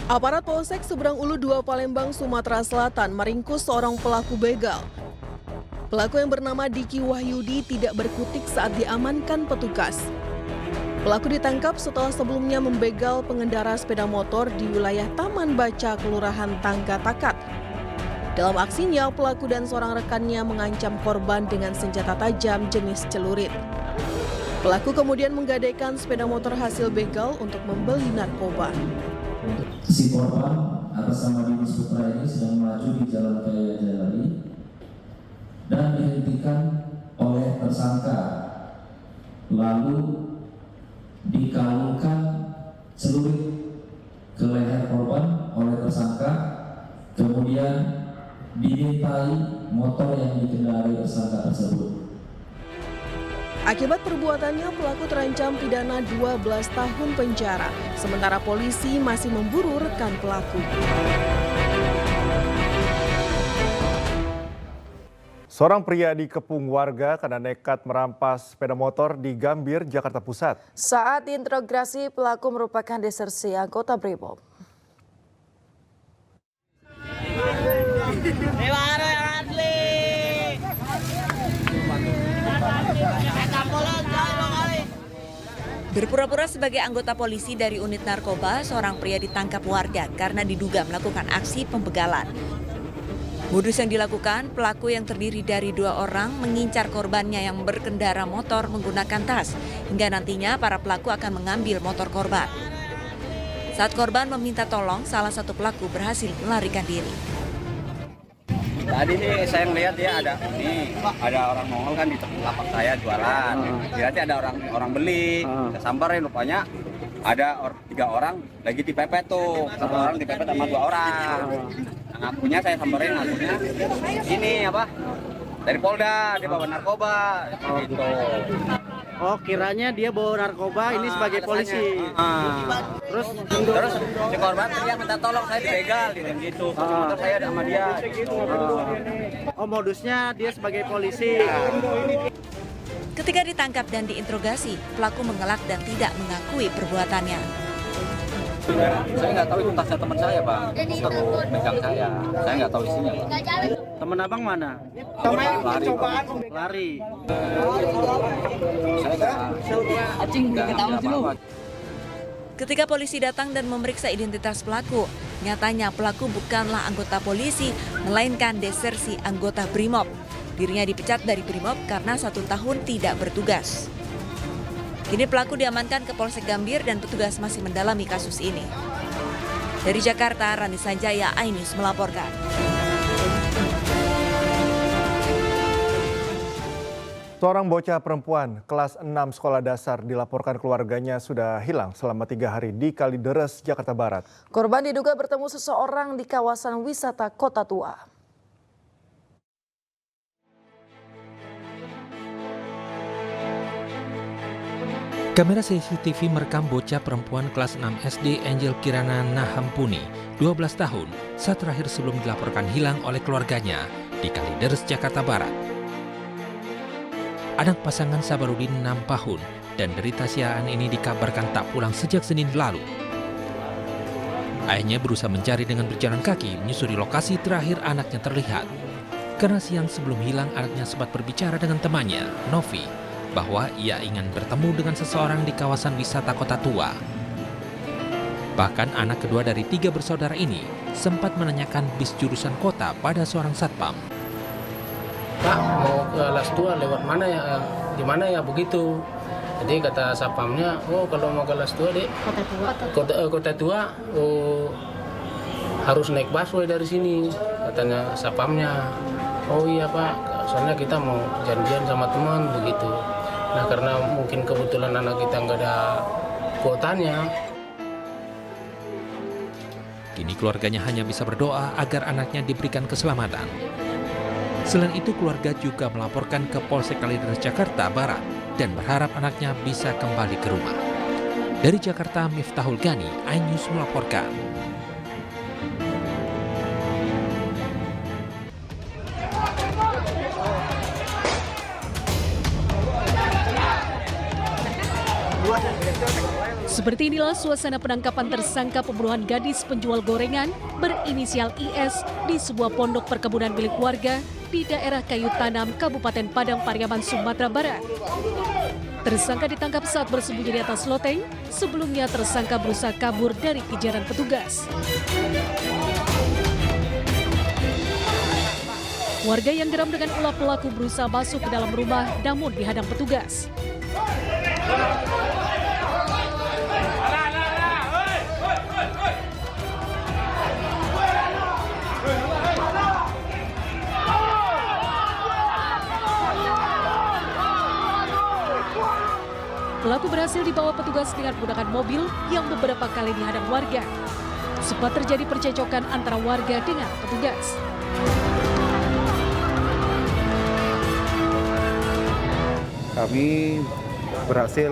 Aparat Polsek Seberang Ulu 2 Palembang, Sumatera Selatan meringkus seorang pelaku begal. Pelaku yang bernama Diki Wahyudi tidak berkutik saat diamankan petugas. Pelaku ditangkap setelah sebelumnya membegal pengendara sepeda motor di wilayah Taman Baca, Kelurahan Tangga Takat. Dalam aksinya, pelaku dan seorang rekannya mengancam korban dengan senjata tajam jenis celurit. Pelaku kemudian menggadaikan sepeda motor hasil begal untuk membeli narkoba. Si korban atas nama Dimas Putra ini sedang melaju di Jalan Raya Jayalali dan dihentikan oleh tersangka, lalu dikalungkan celurit ke leher korban oleh tersangka, kemudian dimintai motor yang dikendarai tersangka tersebut. Akibat perbuatannya, pelaku terancam pidana 12 tahun penjara, sementara polisi masih memburu rekan pelaku. Seorang pria dikepung warga karena nekat merampas sepeda motor di Gambir, Jakarta Pusat. Saat diinterogasi, pelaku merupakan desersi anggota Brimob. Berpura-pura sebagai anggota polisi dari unit narkoba, seorang pria ditangkap warga karena diduga melakukan aksi pembegalan. Modus yang dilakukan, pelaku yang terdiri dari 2 orang mengincar korbannya yang berkendara motor menggunakan tas, hingga nantinya para pelaku akan mengambil motor korban. Saat korban meminta tolong, salah satu pelaku berhasil melarikan diri. Tadi sih saya ngeliat ya ada orang Mongol kan di lapak saya jualan. Berarti ada orang beli. Saya samperin, rupanya ada 3 orang lagi dipepet tuh. 1 orang dipepet sama 2 orang. Nah, ngakunya saya samperin, ngakunya ini apa? Dari Polda, dia bawa narkoba gitu. Oh, kiranya dia bawa narkoba ini sebagai polisi. Terus si korban dia minta tolong, saya dibegal gitu. Motor saya ada sama dia gitu. Oh, modusnya dia sebagai polisi. Ketika ditangkap dan diinterogasi, pelaku mengelak dan tidak mengakui perbuatannya. Saya nggak tahu itu tasnya teman saya, Bang. Itu megang saya nggak tahu isinya, Bang. Temen abang mana? Lari. Ketika polisi datang dan memeriksa identitas pelaku, nyatanya pelaku bukanlah anggota polisi, melainkan desersi anggota Brimob. Dirinya dipecat dari Brimob karena 1 tahun tidak bertugas. Kini pelaku diamankan ke Polsek Gambir dan petugas masih mendalami kasus ini. Dari Jakarta, Rani Sanjaya, iNews melaporkan. Seorang bocah perempuan kelas 6 sekolah dasar dilaporkan keluarganya sudah hilang selama 3 hari di Kalideres, Jakarta Barat. Korban diduga bertemu seseorang di kawasan wisata Kota Tua. Kamera CCTV merekam bocah perempuan kelas 6 SD Angel Kirana Nahampuni, 12 tahun, saat terakhir sebelum dilaporkan hilang oleh keluarganya di Kalideres, Jakarta Barat. Anak pasangan Sabarudin 6 tahun dan Derita Siaan ini dikabarkan tak pulang sejak Senin lalu. Ayahnya berusaha mencari dengan berjalan kaki menyusuri lokasi terakhir anaknya terlihat. Karena siang sebelum hilang anaknya sempat berbicara dengan temannya, Novi, bahwa ia ingin bertemu dengan seseorang di kawasan wisata Kota Tua. Bahkan anak kedua dari 3 bersaudara ini sempat menanyakan bis jurusan kota pada seorang satpam. Pak, mau ke Las Tua lewat mana ya? Di mana ya begitu? Jadi kata satpamnya, oh kalau mau ke Las Tua deh, Kota Tua, oh, harus naik busway dari sini. Katanya satpamnya, oh iya Pak, soalnya kita mau janjian sama teman begitu. Nah karena mungkin kebetulan anak kita nggak ada kuotanya. Kini keluarganya hanya bisa berdoa agar anaknya diberikan keselamatan. Selain itu keluarga juga melaporkan ke Polsek Kalideres Jakarta Barat dan berharap anaknya bisa kembali ke rumah. Dari Jakarta, Miftahul Gani, iNews melaporkan. Seperti inilah suasana penangkapan tersangka pembunuhan gadis penjual gorengan berinisial IS di sebuah pondok perkebunan milik warga di daerah Kayu Tanam, Kabupaten Padang Pariaman, Sumatera Barat. Tersangka ditangkap saat bersembunyi di atas loteng. Sebelumnya tersangka berusaha kabur dari kejaran petugas. Warga yang geram dengan ulah pelaku berusaha masuk ke dalam rumah namun dihadang petugas. Pelaku berhasil dibawa petugas dengan menggunakan mobil yang beberapa kali dihadang warga. Sempat terjadi percecokan antara warga dengan petugas. Kami berhasil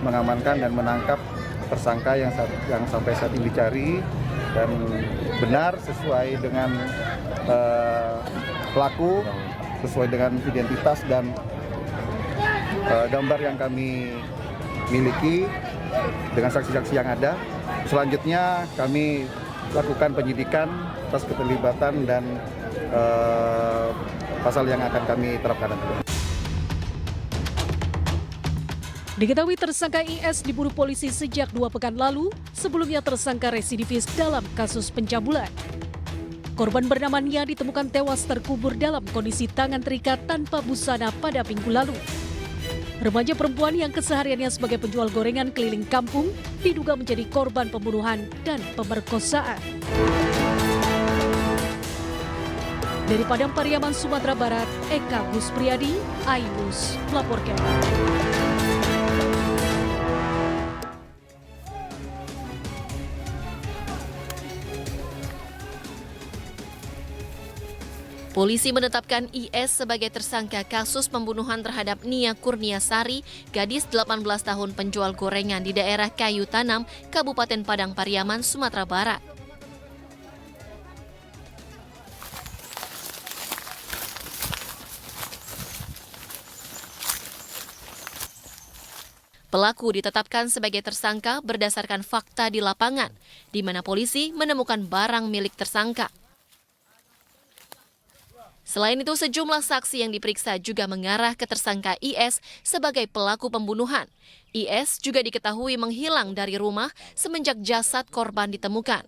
mengamankan dan menangkap tersangka yang sampai saat ini dicari dan benar sesuai dengan pelaku, sesuai dengan identitas dan gambar yang kami miliki dengan saksi-saksi yang ada. Selanjutnya kami lakukan penyidikan atas keterlibatan dan pasal yang akan kami terapkan nanti. Diketahui tersangka IS diburu polisi sejak 2 pekan lalu. Sebelumnya tersangka residivis dalam kasus pencabulan. Korban bernama Nia ditemukan tewas terkubur dalam kondisi tangan terikat tanpa busana pada minggu lalu. Remaja perempuan yang kesehariannya sebagai penjual gorengan keliling kampung diduga menjadi korban pembunuhan dan pemerkosaan. Dari Padang Pariaman, Sumatera Barat, Eka Guspriyadi, iNews melaporkan. Polisi menetapkan IS sebagai tersangka kasus pembunuhan terhadap Nia Kurniasari, gadis 18 tahun penjual gorengan di daerah Kayu Tanam, Kabupaten Padang Pariaman, Sumatera Barat. Pelaku ditetapkan sebagai tersangka berdasarkan fakta di lapangan, di mana polisi menemukan barang milik tersangka. Selain itu, sejumlah saksi yang diperiksa juga mengarah ke tersangka IS sebagai pelaku pembunuhan. IS juga diketahui menghilang dari rumah semenjak jasad korban ditemukan.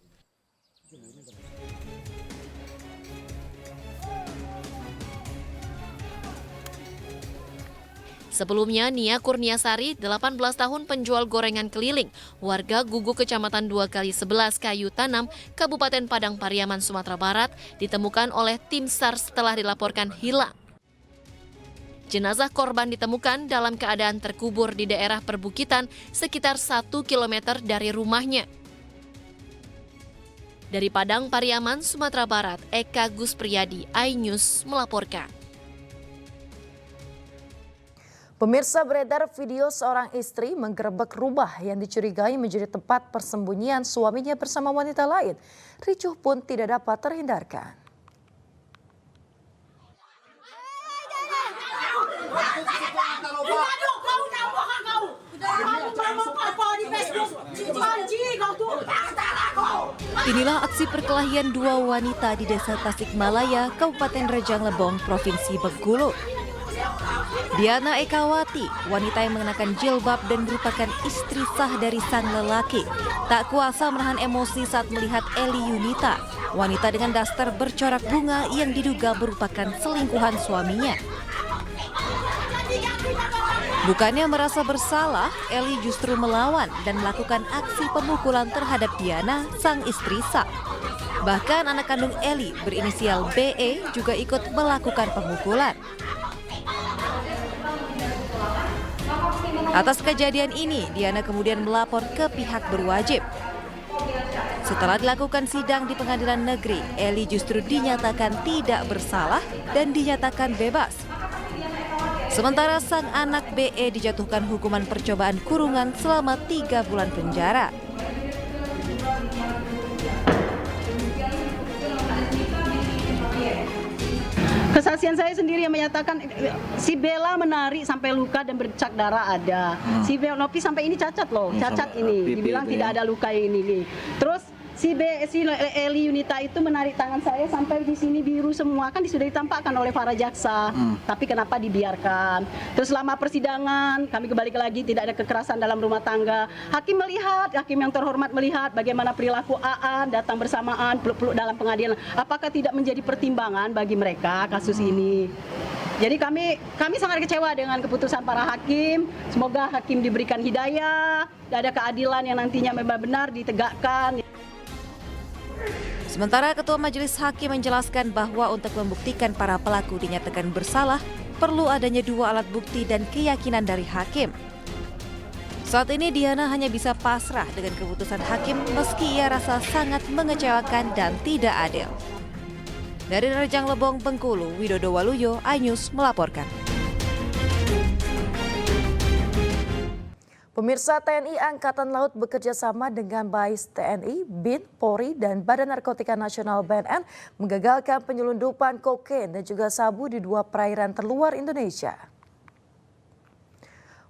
Sebelumnya, Nia Kurniasari, 18 tahun penjual gorengan keliling, warga Gugu Kecamatan 2x11 Kayu Tanam, Kabupaten Padang Pariaman, Sumatera Barat, ditemukan oleh tim SAR setelah dilaporkan hilang. Jenazah korban ditemukan dalam keadaan terkubur di daerah perbukitan sekitar 1 km dari rumahnya. Dari Padang Pariaman, Sumatera Barat, Eka Guspriyadi, iNews melaporkan. Pemirsa, beredar video seorang istri menggerebek rumah yang dicurigai menjadi tempat persembunyian suaminya bersama wanita lain. Ricuh pun tidak dapat terhindarkan. Inilah aksi perkelahian dua wanita di Desa Tasikmalaya, Kabupaten Rejang Lebong, Provinsi Bengkulu. Diana Ekawati, wanita yang mengenakan jilbab dan merupakan istri sah dari sang lelaki, tak kuasa menahan emosi saat melihat Eli Yunita, wanita dengan daster bercorak bunga yang diduga merupakan selingkuhan suaminya. Bukannya merasa bersalah, Eli justru melawan dan melakukan aksi pemukulan terhadap Diana, sang istri sah. Bahkan anak kandung Eli berinisial BE juga ikut melakukan pemukulan. Atas kejadian ini, Diana kemudian melapor ke pihak berwajib. Setelah dilakukan sidang di pengadilan negeri, Eli justru dinyatakan tidak bersalah dan dinyatakan bebas. Sementara sang anak BE dijatuhkan hukuman percobaan kurungan selama 3 bulan penjara. Kesaksian saya sendiri yang menyatakan si Bella menari sampai luka dan bercak darah ada. Si Novi sampai ini cacat loh, cacat ini. Dibilang tidak ada luka ini. Terus si Eli Yunita itu menarik tangan saya sampai di sini biru semua, kan sudah ditampakkan oleh para jaksa. Tapi kenapa dibiarkan? Terus selama persidangan kami kembali lagi tidak ada kekerasan dalam rumah tangga. Hakim yang terhormat melihat bagaimana perilaku Aan datang bersamaan peluk-peluk dalam pengadilan. Apakah tidak menjadi pertimbangan bagi mereka kasus ini? Jadi kami sangat kecewa dengan keputusan para hakim. Semoga hakim diberikan hidayah, dan ada keadilan yang nantinya benar-benar ditegakkan. Sementara Ketua Majelis Hakim menjelaskan bahwa untuk membuktikan para pelaku dinyatakan bersalah, perlu adanya 2 alat bukti dan keyakinan dari hakim. Saat ini Diana hanya bisa pasrah dengan keputusan hakim meski ia rasa sangat mengecewakan dan tidak adil. Dari Rejang Lebong, Bengkulu, Widodo Waluyo, iNews melaporkan. Pemirsa, TNI Angkatan Laut bekerja sama dengan BAIS TNI, BIN, Polri, dan Badan Narkotika Nasional BNN menggagalkan penyelundupan kokain dan juga sabu di 2 perairan terluar Indonesia.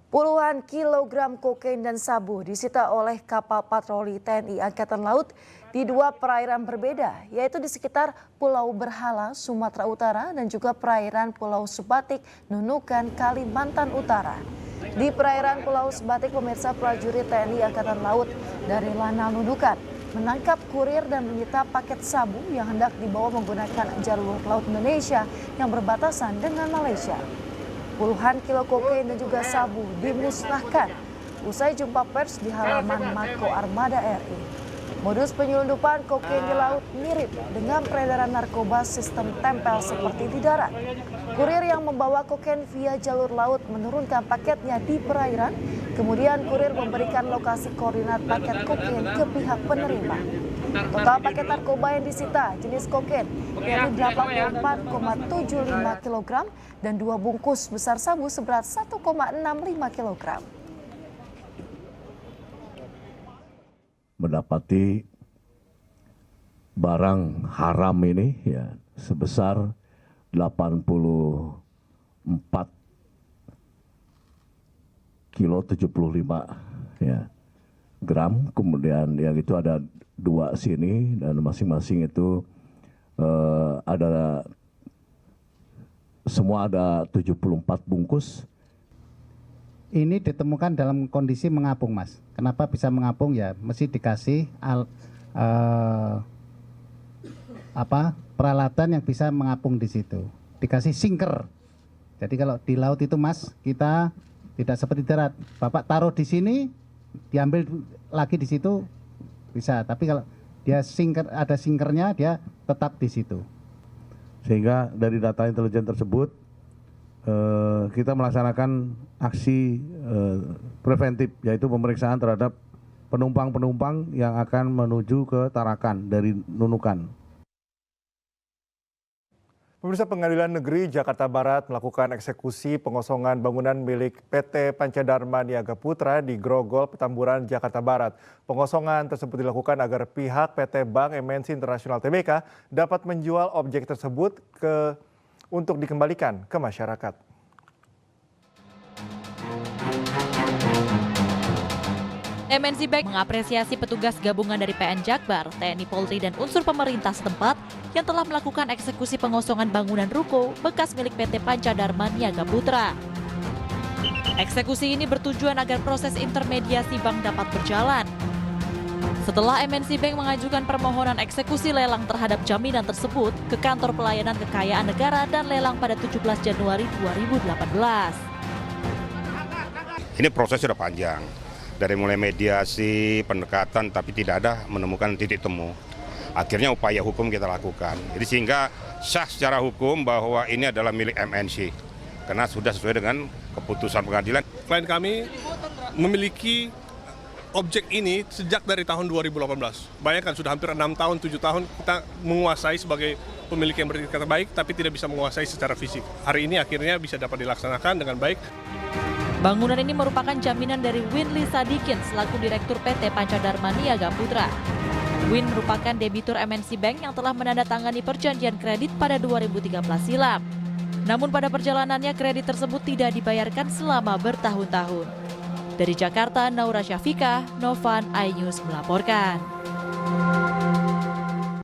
Puluhan kilogram kokain dan sabu disita oleh kapal patroli TNI Angkatan Laut di 2 perairan berbeda, yaitu di sekitar Pulau Berhala, Sumatera Utara, dan juga perairan Pulau Subatik, Nunukan, Kalimantan Utara. Di perairan Pulau Subatik, pemirsa, prajurit TNI Angkatan Laut dari Lanal Nunukan menangkap kurir dan menyita paket sabu yang hendak dibawa menggunakan jalur laut Indonesia yang berbatasan dengan Malaysia. Puluhan kilo kokain dan juga sabu dimusnahkan usai jumpa pers di halaman Mako Armada RI. Modus penyelundupan kokain di laut mirip dengan peredaran narkoba sistem tempel seperti di darat. Kurir yang membawa kokain via jalur laut menurunkan paketnya di perairan, kemudian kurir memberikan lokasi koordinat paket kokain ke pihak penerima. Total paket narkoba yang disita jenis kokain yaitu 84,75 kg dan 2 bungkus besar sabu seberat 1,65 kg. Mendapati barang haram ini ya sebesar 84 kilo 75 ya gram, kemudian yang itu ada 2 sini dan masing-masing itu semua ada 74 bungkus. Ini ditemukan dalam kondisi mengapung, Mas. Kenapa bisa mengapung? Ya mesti dikasih peralatan yang bisa mengapung di situ. Dikasih sinker. Jadi kalau di laut itu, Mas, kita tidak seperti darat. Bapak taruh di sini, diambil lagi di situ bisa. Tapi kalau dia ada sinkernya, dia tetap di situ. Sehingga dari data intelijen tersebut kita melaksanakan aksi preventif, yaitu pemeriksaan terhadap penumpang-penumpang yang akan menuju ke Tarakan dari Nunukan. Pemirsa, Pengadilan Negeri Jakarta Barat melakukan eksekusi pengosongan bangunan milik PT Pancadharma Niaga Putra di Grogol, Petamburan, Jakarta Barat. Pengosongan tersebut dilakukan agar pihak PT Bank MNC Internasional Tbk dapat menjual objek tersebut untuk dikembalikan ke masyarakat. MNC Bank mengapresiasi petugas gabungan dari PN Jakbar, TNI Polri, dan unsur pemerintah setempat yang telah melakukan eksekusi pengosongan bangunan ruko bekas milik PT Pancadharma Niaga Putra. Eksekusi ini bertujuan agar proses intermediasi bank dapat berjalan. Setelah MNC Bank mengajukan permohonan eksekusi lelang terhadap jaminan tersebut ke Kantor Pelayanan Kekayaan Negara dan lelang pada 17 Januari 2018. Ini proses sudah panjang, dari mulai mediasi, pendekatan, tapi tidak ada menemukan titik temu. Akhirnya upaya hukum kita lakukan. Jadi sehingga sah secara hukum bahwa ini adalah milik MNC, karena sudah sesuai dengan keputusan pengadilan. Klien kami memiliki objek ini sejak dari tahun 2018. Bayangkan sudah hampir 6 tahun, 7 tahun kita menguasai sebagai pemilik yang berkata baik, tapi tidak bisa menguasai secara fisik. Hari ini akhirnya bisa dapat dilaksanakan dengan baik. Bangunan ini merupakan jaminan dari Winly Sadikin selaku Direktur PT Pancadharma Niaga Putra. Win merupakan debitur MNC Bank yang telah menandatangani perjanjian kredit pada 2013 silam. Namun pada perjalanannya kredit tersebut tidak dibayarkan selama bertahun-tahun. Dari Jakarta, Naura Syafika, Novan iNews melaporkan.